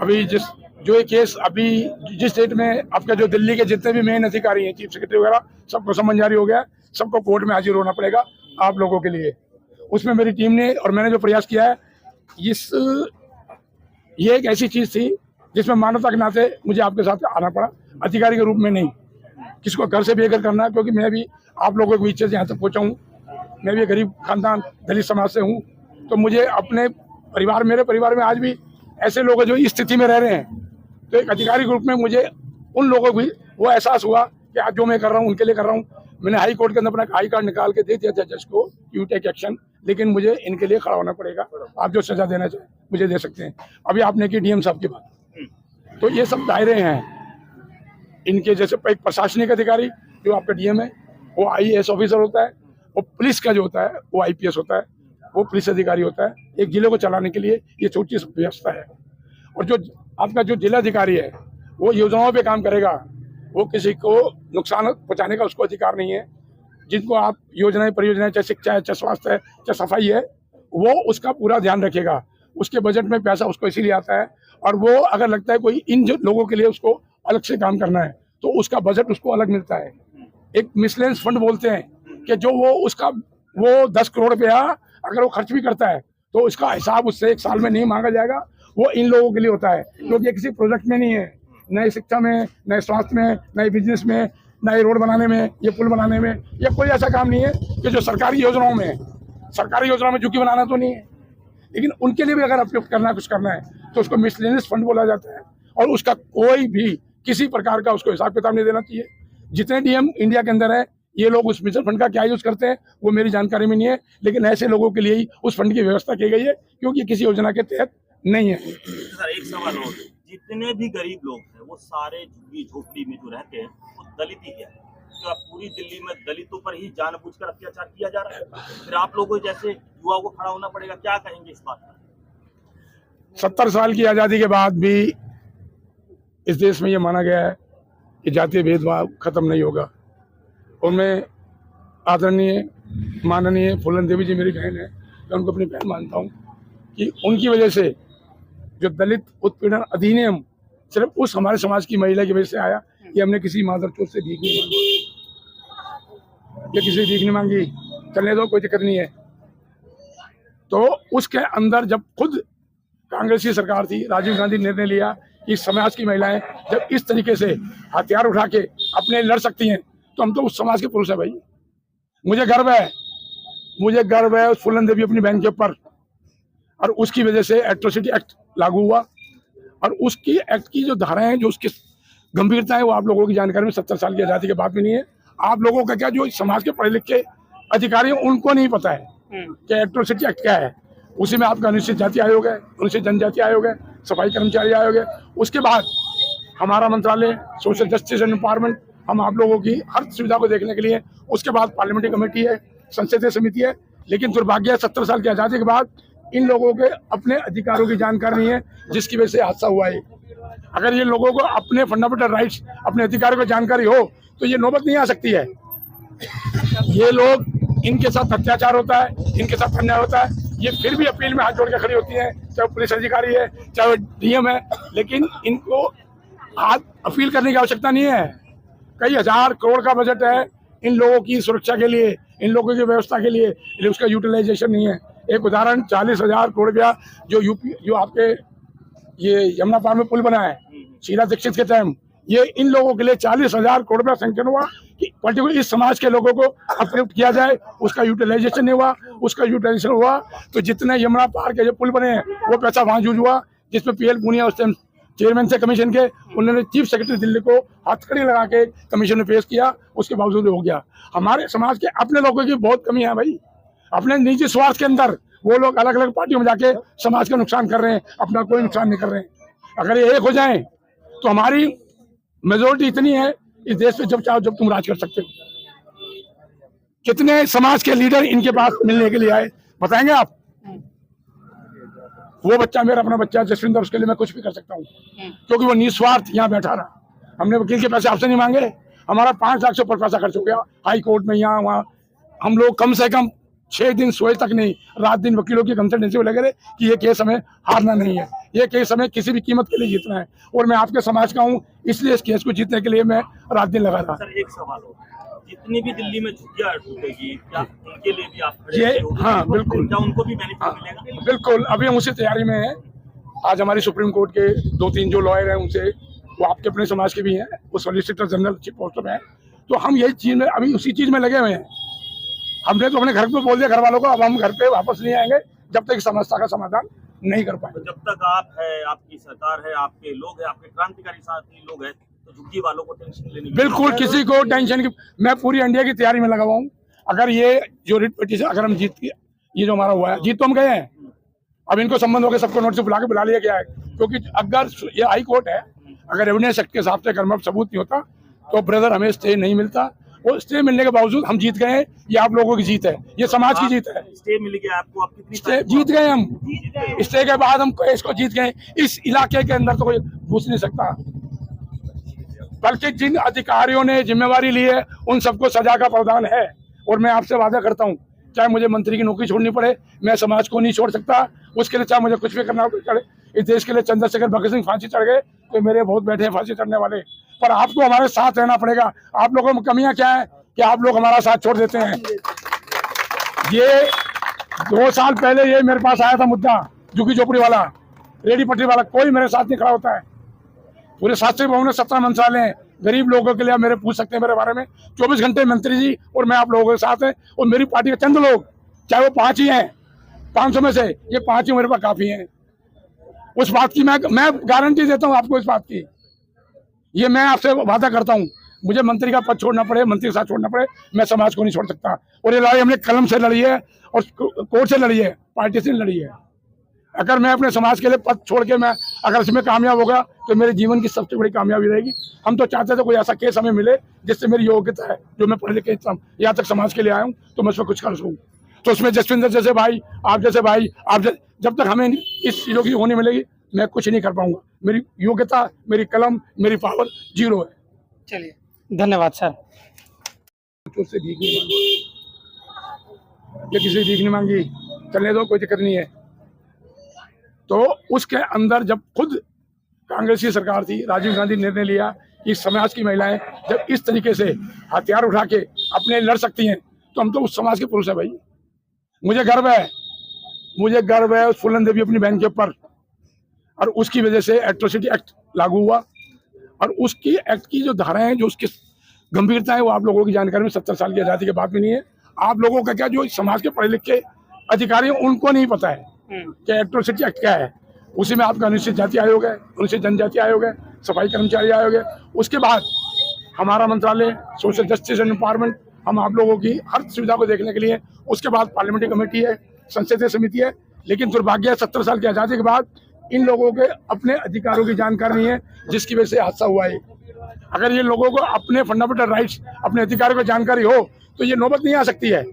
अभी जो ये केस अभी जिस डेट में आपका जो दिल्ली के जितने भी मेन अधिकारी हैं, चीफ सेक्रेटरी वगैरह, सबको समन जारी हो गया, सबको कोर्ट में हाजिर होना पड़ेगा आप लोगों के लिए। उसमें मेरी टीम ने और मैंने जो प्रयास किया है, ये एक ऐसी चीज थी जिसमें मानवता के नाते मुझे आपके साथ आना पड़ा, अधिकारी के रूप में नहीं, किसको घर से बेघर करना, क्योंकि मैं भी आप लोगों के बीच से यहाँ तक पहुँचा हूँ। मैं भी गरीब खानदान दलित समाज से हूँ, तो मुझे अपने परिवार, मेरे परिवार में आज भी ऐसे लोग जो इस स्थिति में रह रहे हैं, तो एक अधिकारी के रूप में मुझे उन लोगों को भी वो एहसास हुआ कि आज जो मैं कर रहा हूँ उनके लिए कर रहा हूँ। मैंने हाई कोर्ट के अंदर अपना आई कार्ड निकाल के दे दिया था जज को, यू टेक एक्शन, लेकिन मुझे इनके लिए खड़ा होना पड़ेगा। आप जो सजा देना चाहें मुझे दे सकते हैं। अभी आपने की डीएम साहब की बात, तो ये सब दायरे हैं इनके। जैसे एक प्रशासनिक अधिकारी जो आपका डीएम है, वो आईएएस ऑफिसर होता है, वो पुलिस का जो होता है वो आईपीएस होता है, वो पुलिस अधिकारी होता है। एक जिले को चलाने के लिए ये छोटी व्यवस्था है। और जो आपका जो जिलाधिकारी है, वो योजनाओं पे काम करेगा, वो किसी को नुकसान पहुंचाने का उसको अधिकार नहीं है। जिनको आप योजनाएं, परियोजनाएं, चाहे शिक्षा है, चाहे स्वास्थ्य है, चाहे सफाई है, वो उसका पूरा ध्यान रखेगा। उसके बजट में पैसा उसको इसीलिए आता है, और वो अगर लगता है कोई इन जो लोगों के लिए उसको अलग से काम करना है, तो उसका बजट उसको अलग मिलता है। एक मिसलेंस फंड बोलते हैं कि जो वो 10 करोड़ रुपया अगर वो खर्च भी करता है तो उसका हिसाब उससे 1 साल में नहीं मांगा जाएगा, वो इन लोगों के लिए होता है, क्योंकि ये किसी प्रोजेक्ट में नहीं है, नए शिक्षा में, नए स्वास्थ्य में, नए बिजनेस में, नए रोड बनाने में, ये पुल बनाने में, ये कोई ऐसा काम नहीं है कि जो सरकारी योजनाओं में है। सरकारी योजनाओं में झुग्गी बनाना तो नहीं है, लेकिन उनके लिए भी अगर अपने करना कुछ करना है तो उसको मिसलेनियस फंड बोला जाता है, और उसका कोई भी किसी प्रकार का उसको हिसाब किताब नहीं देना चाहिए। जितने डीएम इंडिया के अंदर है, ये लोग उस म्यूचुअल फंड का क्या यूज करते हैं वो मेरी जानकारी में नहीं है, लेकिन ऐसे लोगों के लिए ही उस फंड की व्यवस्था की गई है, क्योंकि किसी योजना के तहत नहीं है। सर एक सवाल और, जितने भी गरीब लोग हैं वो सारे झुग्गी झोपड़ी में जो रहते हैं वो दलित ही है, तो पूरी दिल्ली में दलितों पर ही जानबूझकर अत्याचार किया जा रहा है, फिर आप लोगों जैसे युवाओं को खड़ा होना पड़ेगा, क्या कहेंगे इस बात पर? 70 साल की आज़ादी के बाद भी इस देश में ये माना गया है कि जातीय भेदभाव खत्म नहीं होगा, और मैं आदरणीय माननीय फूलन देवी जी मेरी बहन है, मैं उनको अपनी बहन मानता हूँ कि उनकी वजह से जो दलित उत्पीड़न अधिनियम सिर्फ उस हमारे समाज की महिला की वजह से आया, ये हमने किसी मादर चोट से भीख नहीं मांगी, ये किसी भीख नहीं मांगी, चलने दो कोई दिक्कत नहीं है। तो उसके अंदर जब खुद कांग्रेस की सरकार थी, राजीव गांधी ने निर्णय लिया कि समाज की महिलाएं जब इस तरीके से हथियार उठा के अपने लड़ सकती हैं, तो हम तो उस समाज के पुरुष है भाई। मुझे गर्व है उस फूलन देवी अपनी बहन के ऊपर, और उसकी वजह से एट्रोसिटी एक्ट लागू हुआ, और उसकी एक्ट की जो धाराएं, जो उसकी गंभीरता है, वो आप लोगों की जानकारी में 70 साल की आज़ादी के बाद भी नहीं है। आप लोगों का क्या, जो समाज के पढ़े लिखे अधिकारी उनको नहीं पता है कि एट्रोसिटी एक्ट क्या है। उसी में आपका अनुसूचित जाति आयोग है, अनुसूचित जनजाति आयोग है, सफाई कर्मचारी आयोग है, उसके बाद हमारा मंत्रालय सोशल जस्टिस एंड एम्पावरमेंट, हम आप लोगों की हर सुविधा को देखने के लिए, उसके बाद पार्लियामेंट्री कमेटी है, संसदीय समिति है। लेकिन दुर्भाग्य है 70 साल की आज़ादी के बाद इन लोगों के अपने अधिकारों की जानकारी नहीं है, जिसकी वजह से हादसा हुआ है। अगर ये लोगों को अपने फंडामेंटल राइट्स, अपने अधिकारों की जानकारी हो तो ये नौबत नहीं आ सकती है। ये लोग, इनके साथ अत्याचार होता है, इनके साथ अन्याय होता है, ये फिर भी अपील में हाथ जोड़ के खड़ी होती है, चाहे वो पुलिस अधिकारी है, चाहे वो डीएम है, लेकिन इनको हाथ अपील करने की आवश्यकता नहीं है। कई हजार करोड़ का बजट है इन लोगों की सुरक्षा के लिए, इन लोगों की व्यवस्था के लिए, उसका यूटिलाइजेशन नहीं है। एक उदाहरण, 40,000 करोड़ रुपया जो आपके ये यमुना पार में पुल बना है शीला दीक्षित के टाइम, ये इन लोगों के लिए 40,000 करोड़ रुपया सैंक्शन हुआ कि पर्टिकुलर इस समाज के लोगों को अपलिफ्ट किया जाए, उसका यूटिलाइजेशन नहीं हुआ। उसका यूटिलाइजेशन हुआ तो जितने यमुना पार के जो पुल बने हैं वो पैसा वहाँ यूज हुआ, जिसमें PL पूनिया उस टाइम चेयरमैन से कमीशन के, उन्होंने चीफ सेक्रेटरी दिल्ली को हथकड़ी लगा के कमीशन में पेश किया, उसके बावजूद हो गया। हमारे समाज के अपने लोगों की बहुत कमी है भाई, अपने निजी स्वार्थ के अंदर वो लोग अलग अलग पार्टियों में जाके समाज का नुकसान कर रहे हैं, अपना कोई नुकसान नहीं कर रहे हैं। अगर ये एक हो जाए तो हमारी मेजोरिटी इतनी है इस देश में, जब चाहो जब तुम राज कर सकते हो। कितने समाज के लीडर इनके पास मिलने के लिए आए बताएंगे आप? वो बच्चा मेरा अपना बच्चा जसविंदर, उसके लिए मैं कुछ भी कर सकता हूँ, क्योंकि वो निस्वार्थ यहाँ बैठा रहा। हमने वकील के पैसे आपसे नहीं मांगे, हमारा 5 लाख से ऊपर पैसा खर्च हो गया हाई कोर्ट में, यहाँ वहाँ। हम लोग कम से कम 6 दिन सोए तक नहीं, रात दिन वकीलों की कंसल्टेंसी में लगे रहे कि ये केस हमें हारना नहीं है, ये केस हमें किसी भी कीमत के लिए जीतना है, और मैं आपके समाज का हूँ, इसलिए इस केस को जीतने के लिए मैं रात दिन लगा रहा। सर एक सवाल हो, जितनी भी दिल्ली में झुग्गियां टूटेगी, क्या उनके लिए भी आप ये, हाँ बिल्कुल, क्या उनको भी बेनिफिट मिलेगा? बिल्कुल, अभी हम उसी तैयारी में हैं। आज हमारी सुप्रीम कोर्ट के 2-3 जो लॉयर हैं उनसे, वो आपके अपने समाज के भी हैं, वो सॉलिसिटर जनरल चीफ पोस्ट में है, तो हम यही चीज में अभी उसी चीज में लगे हुए हैं। हमने तो अपने घर पे बोल दिया घर वालों को, अब हम घर पे वापस नहीं आएंगे जब तक समस्या का समाधान नहीं कर पाए। तो जब तक आप है, आपकी सरकार है, आपके लोग हैं, आपके क्रांतिकारी साथी लोग हैं, तो झुग्गी वालों को टेंशन लेनी बिल्कुल किसी को टेंशन की, मैं पूरी इंडिया की तैयारी में लगा हुआ हूँ। अगर ये जो रिट पिटीशन अगर हम जीत, ये जो हमारा हुआ है, जीत तो हम गए हैं, अब इनको संबंध होकर सबको नोटिस बुला लिया गया है, क्योंकि अगर ये हाई कोर्ट है, अगर एविडेंस एक्ट के हिसाब से अगर सबूत नहीं होता तो ब्रदर हमें स्टे नहीं मिलता, और स्टे मिलने के बावजूद हम जीत गए हैं। ये आप लोगों की जीत है, ये समाज की जीत है। स्टे मिल गया आपको, आप कितनी स्टे जीत गए हम, स्टे के बाद हम केस को जीत गए। इस इलाके के अंदर तो कोई घुस नहीं सकता, बल्कि जिन अधिकारियों ने जिम्मेवारी ली है उन सबको सजा का प्रावधान है। और मैं आपसे वादा करता हूँ, चाहे मुझे मंत्री की नौकरी छोड़नी पड़े, मैं समाज को नहीं छोड़ सकता। उसके लिए चाहे मुझे कुछ भी करना पड़े। इस देश के लिए चंद्रशेखर भगत सिंह फांसी चढ़ गए, तो मेरे बहुत बैठे हैं फांसी चढ़ने वाले, पर आपको हमारे साथ रहना पड़ेगा। आप लोगों में कमियां क्या है कि आप लोग हमारा साथ छोड़ देते हैं। ये 2 साल पहले ये मेरे पास आया था मुद्दा, झुग्गी झोपड़ी वाला, रेडी पटरी वाला, कोई मेरे साथ नहीं खड़ा होता है। पूरे शास्त्री भवन में 17 मंत्रालय हैं, गरीब लोगों के लिए आप मेरे पूछ सकते हैं मेरे बारे में। 24 घंटे मंत्री जी और मैं आप लोगों के साथ हैं, और मेरी पार्टी के चंद लोग, चाहे वो 5 ही हैं 500 में से, ये 5 ही मेरे पास काफी हैं। उस बात की मैं गारंटी देता हूँ आपको, इस बात की, ये मैं आपसे वादा करता हूँ, मुझे मंत्री का पद छोड़ना पड़े, मंत्री के साथ छोड़ना पड़े, मैं समाज को नहीं छोड़ सकता। और ये लड़ाई हमने कलम से लड़ी है और कोर्ट से लड़ी है, पार्टी से लड़ी है। अगर मैं अपने समाज के लिए पद छोड़ के मैं अगर इसमें कामयाब होगा तो मेरे जीवन की सबसे बड़ी कामयाबी रहेगी। हम तो चाहते थे कोई ऐसा केस हमें मिले जिससे मेरी योग्यता है, जो मैं पढ़े लिखे यहाँ तक समाज के लिए आया हूँ, तो मैं उसमें कुछ कर सकूँ। तो उसमें जसविंदर जैसे भाई, आप जैसे भाई, जब तक हमें इस चीज़ों की होनी मिलेगी, मैं कुछ नहीं कर पाऊंगा। मेरी योग्यता, मेरी कलम, मेरी पावर 0 है। चलिए, धन्यवाद सर। उससे भीख नहीं मांगी, ये किसी से भीख नहीं मांगी, चलने दो, कोई दिक्कत नहीं है। तो उसके अंदर जब खुद कांग्रेस की सरकार थी, राजीव गांधी ने निर्णय लिया कि समाज की महिलाएं जब इस तरीके से हथियार उठा के अपने लड़ सकती हैं, तो हम तो उस समाज के पुरुष है भाई। मुझे गर्व है उस फूलन देवी अपनी बहन के ऊपर, और उसकी वजह से एट्रोसिटी एक्ट लागू हुआ, और उसकी एक्ट की जो धाराएं हैं, जो उसकी गंभीरता है, वो आप लोगों की जानकारी में 70 साल की आज़ादी के बाद में नहीं है। आप लोगों का क्या, जो समाज के पढ़े लिखे अधिकारी हैं, उनको नहीं पता है कि एट्रोसिटी एक्ट क्या है। उसी में आपका अनुसूचित जाति आयोग है, अनुसूचित जनजाति आयोग है, सफाई कर्मचारी आयोग है। उसके बाद हमारा मंत्रालय सोशल जस्टिस एंड एम्पावरमेंट, हम आप लोगों की हर सुविधा को देखने के लिए। उसके बाद पार्लियामेंट्री कमेटी है, संसदीय समिति है। लेकिन दुर्भाग्य है 70 साल की आज़ादी के बाद इन लोगों के अपने अधिकारों की जानकारी नहीं है, जिसकी वजह से हादसा हुआ है। अगर ये लोगों को अपने फंडामेंटल राइट्स, अपने अधिकारों की जानकारी हो, तो ये नौबत नहीं आ सकती है।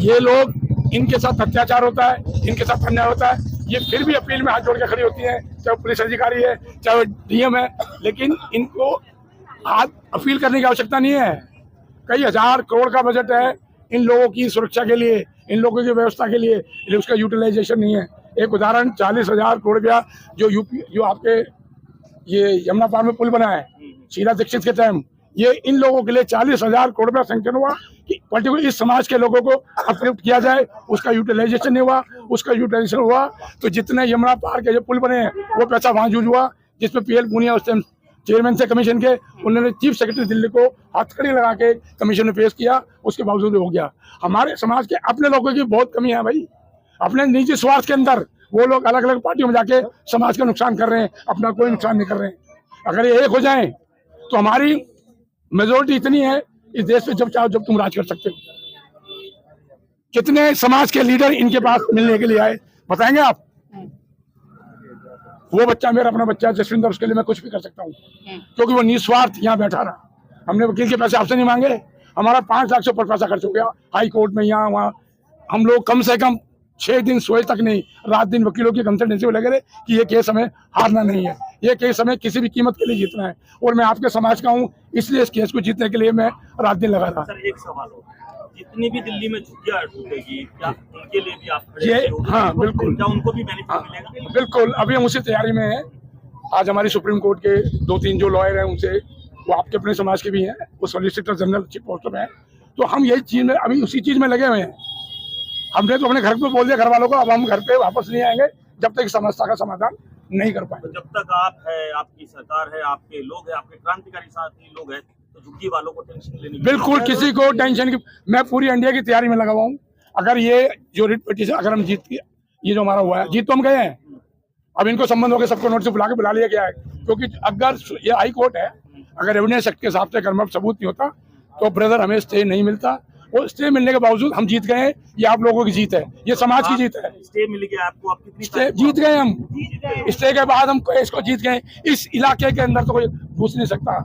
ये लोग, इनके साथ अत्याचार होता है, इनके साथ अन्याय होता है, ये फिर भी अपील में हाथ जोड़ के खड़ी होती है, चाहे वो पुलिस अधिकारी है, चाहे वो डीएम है। लेकिन इनको हाथ अपील करने की आवश्यकता नहीं है। कई हजार करोड़ का बजट है इन लोगों की सुरक्षा के लिए, इन लोगों की व्यवस्था के लिए, लेकिन उसका यूटिलाइजेशन नहीं है। एक उदाहरण, 40,000 करोड़ रुपया जो आपके ये यमुना पार में पुल बना है शीला दीक्षित के टाइम, ये इन लोगों के लिए 40,000 करोड़ रुपया सैंक्शन हुआ कि पर्टिकुलर इस समाज के लोगों को अपलिफ्ट किया जाए। उसका यूटिलाइजेशन नहीं हुआ। उसका यूटिलाइजेशन हुआ तो जितने यमुना पार के जो पुल बने हैं, वो पैसा वहाँ यूज हुआ, जिसमें PL पूनिया उस टाइम चेयरमैन से कमीशन के, उन्होंने चीफ सेक्रेटरी दिल्ली को हथकड़ी लगा के कमीशन में पेश किया, उसके बावजूद हो गया। हमारे समाज के अपने लोगों की बहुत कमी है भाई। अपने निजी स्वार्थ के अंदर वो लोग अलग अलग पार्टियों में जाके समाज का नुकसान कर रहे हैं, अपना कोई नुकसान नहीं कर रहे हैं। अगर ये एक हो जाए तो हमारी मेजोरिटी इतनी है इस देश में, जब चाहो जब तुम राज कर सकते हो। कितने समाज के लीडर इनके पास मिलने के लिए आए, बताएंगे आप? वो बच्चा मेरा अपना बच्चा जसविंदर, उसके लिए मैं कुछ भी कर सकता हूँ, क्योंकि वो निस्वार्थ यहाँ बैठा रहा। हमने वकील के पैसे आपसे नहीं मांगे, हमारा 5 लाख से ऊपर पैसा खर्च हो गया हाई कोर्ट में, यहाँ वहाँ। हम लोग कम से कम 6 दिन सोए तक नहीं, रात दिन वकीलों की कंसल्टेंसी में लगे रहे कि ये केस हमें हारना नहीं है, ये केस हमें किसी भी कीमत के लिए जीतना है। और मैं आपके समाज का हूँ, इसलिए इस केस को जीतने के लिए मैं रात दिन लगा रहा। सर, एक सवाल हो, जितनी भी दिल्ली में झुग्गियां टूटेगी, क्या उनके लिए भी आप ये, हाँ बिल्कुल, क्या उनको भी बेनिफिट मिलेगा? बिल्कुल, अभी हम उसी तैयारी में हैं। आज हमारी सुप्रीम कोर्ट के 2-3 जो लॉयर हैं, उनसे, वो आपके अपने समाज के भी हैं, वो सॉलिसिटर जनरल चीफ पोस्ट में है। तो हम यही चीज में, अभी उसी चीज में लगे हुए हैं। हमने तो अपने घर पे बोल दिया घर वालों को, अब हम घर पे वापस नहीं आएंगे जब तक समस्या का समाधान नहीं कर पाएंगे। जब तक आप है, आपकी सरकार है, आपके लोग हैं, आपके क्रांतिकारी साथी लोग हैं, तो झुग्गी वालों को टेंशन लेनी बिल्कुल किसी को टेंशन की, मैं पूरी इंडिया की तैयारी में लगा हुआ हूँ। अगर ये जो रिट पिटीशन, अगर हम जीत, ये जो हमारा हुआ है, जीत तो हम गए हैं। अब इनको संबंध होकर सबको नोटिस बुला के बुला लिया गया है, क्योंकि अगर ये हाई कोर्ट है, अगर एविडेंस एक्ट के हिसाब से कर्म सबूत नहीं होता तो ब्रदर हमें स्टे नहीं मिलता। वो स्टे मिलने के बावजूद हम जीत गए हैं। ये आप लोगों की जीत है, ये समाज की जीत है। स्टे मिल गया आपको, आप कितनी स्टे जीत गए हम, स्टे के बाद हम केस को जीत गए। इस इलाके के अंदर तो कोई घुस नहीं सकता,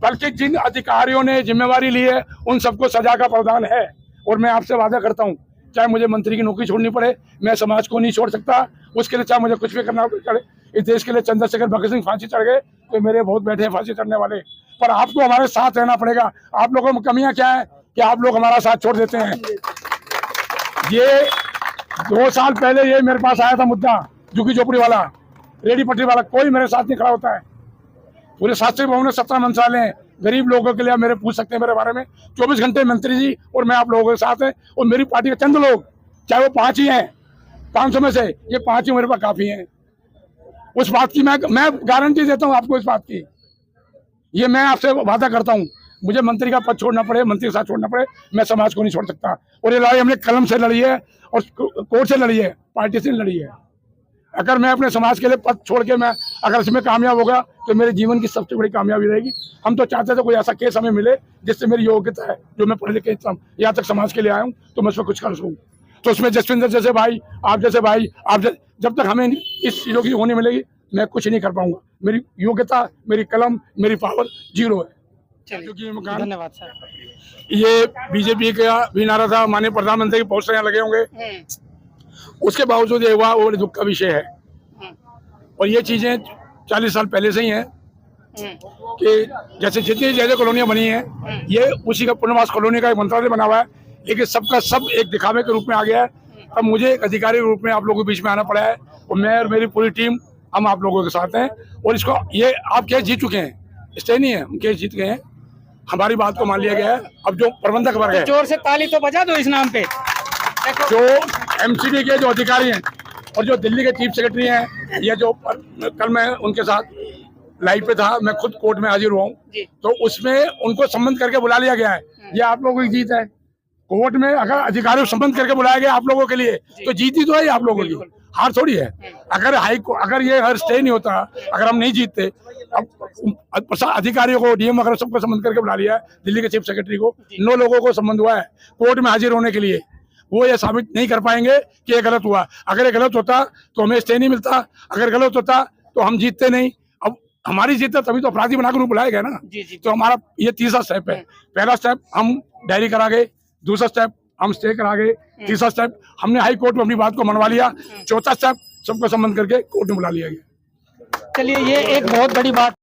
बल्कि जिन अधिकारियों ने जिम्मेवारी ली है उन सबको सजा का प्रावधान है। और मैं आपसे वादा करता हूँ, चाहे मुझे मंत्री की नौकरी छोड़नी पड़े, मैं समाज को नहीं छोड़ सकता। उसके लिए चाहे मुझे कुछ भी करना पड़े। इस देश के लिए चंद्रशेखर भगत सिंह फांसी चढ़ गए, तो मेरे बहुत बैठे हैं फांसी चढ़ने वाले, पर आपको हमारे साथ रहना पड़ेगा। आप लोगों में कमियां क्या है कि आप लोग हमारा साथ छोड़ देते हैं। ये 2 साल पहले ये मेरे पास आया था मुद्दा, झुग्गी झोपड़ी वाला, रेडी पटरी वाला, कोई मेरे साथ नहीं खड़ा होता है। पूरे शास्त्री भवन में 17 मंत्रालय हैं, गरीब लोगों के लिए आप मेरे पूछ सकते हैं मेरे बारे में। 24 घंटे मंत्री जी और मैं आप लोगों के साथ हैं, और मेरी पार्टी के चंद लोग, चाहे वो 5 ही हैं 500 में से, ये 5 ही मेरे पास काफी हैं। उस बात की मैं गारंटी देता हूँ आपको, इस बात की, ये मैं आपसे वादा करता हूँ। मुझे मंत्री का पद छोड़ना पड़े, मंत्री के साथ छोड़ना पड़े, मैं समाज को नहीं छोड़ सकता। और ये लड़ाई हमने कलम से लड़ी है और कोर्ट से लड़ी है, पार्टी से लड़ी है। अगर मैं अपने समाज के लिए पद छोड़ के मैं अगर इसमें कामयाब होगा तो मेरे जीवन की सबसे बड़ी कामयाबी रहेगी। हम तो चाहते थे कोई ऐसा केस हमें मिले जिससे मेरी योग्यता है, जो मैं पढ़े लिखे यहाँ तक समाज के लिए आया हूँ, तो मैं उसमें कुछ कर सकूँ। तो उसमें जसविंदर जैसे भाई, आप जैसे भाई, जब तक हमें इस चीज़ों की होने मिलेगी, मैं कुछ नहीं कर पाऊंगा। मेरी योग्यता, मेरी कलम, मेरी पावर 0 है। चलिए, धन्यवाद सर। ये बीजेपी का भी नारा था, माननीय प्रधानमंत्री के पोस्टर यहाँ लगे होंगे, उसके बावजूद ये हुआ, वो बड़े दुख का विषय है। और ये चीजें 40 साल पहले से ही हैं कि जैसे जितनी जैसे कॉलोनियां बनी हैं, ये उसी का पुनर्वास कॉलोनी का एक मंत्रालय बना हुआ है, लेकिन सबका सब एक दिखावे के रूप में आ गया है। तब मुझे एक अधिकारी रूप में आप लोगों के बीच में आना पड़ा है, और मैं और मेरी पूरी टीम हम आप लोगों के साथ हैं। और इसको ये आप केस जीत चुके हैं, इसलिए नहीं है, हम केस जीत गए हैं, हमारी बात को मान लिया गया है। अब जो प्रबंधक वर्ग है, जोर से ताली तो बजा दो इस नाम पे। जो एमसीडी के जो अधिकारी हैं और जो दिल्ली के चीफ सेक्रेटरी हैं, या जो कल मैं उनके साथ लाइव पे था, मैं खुद कोर्ट में हाजिर हुआ हूँ, तो उसमें उनको संबंध करके बुला लिया गया है। ये आप लोगों की जीत है। कोर्ट में अगर अधिकारियों को संबंध करके बुलाया गया आप लोगों के लिए, तो जीती तो है आप लोगों की, हार थोड़ी है। अगर ये हर स्टे नहीं होता, अगर हम नहीं जीतते, अब अधिकारियों को, डीएम वगैरह सबको संबंध करके बुला लिया है, दिल्ली के चीफ सेक्रेटरी को 9 लोगों को संबंध हुआ है कोर्ट में हाजिर होने के लिए। वो ये साबित नहीं कर पाएंगे कि ये गलत हुआ। अगर ये गलत होता तो हमें स्टे नहीं मिलता, अगर गलत होता तो हम जीतते नहीं। अब हमारी जीत है तभी तो अपराधी बनाकर बुलाया गया ना। तो हमारा ये तीसरा स्टेप है। पहला स्टेप हम डायरी करा गए, दूसरा स्टेप हम स्टे करा गए, तीसरा स्टेप हमने हाई कोर्ट में अपनी बात को मनवा लिया, चौथा स्टेप सबको संबंध करके कोर्ट में बुला लिया गया। चलिए, ये एक बहुत बड़ी बात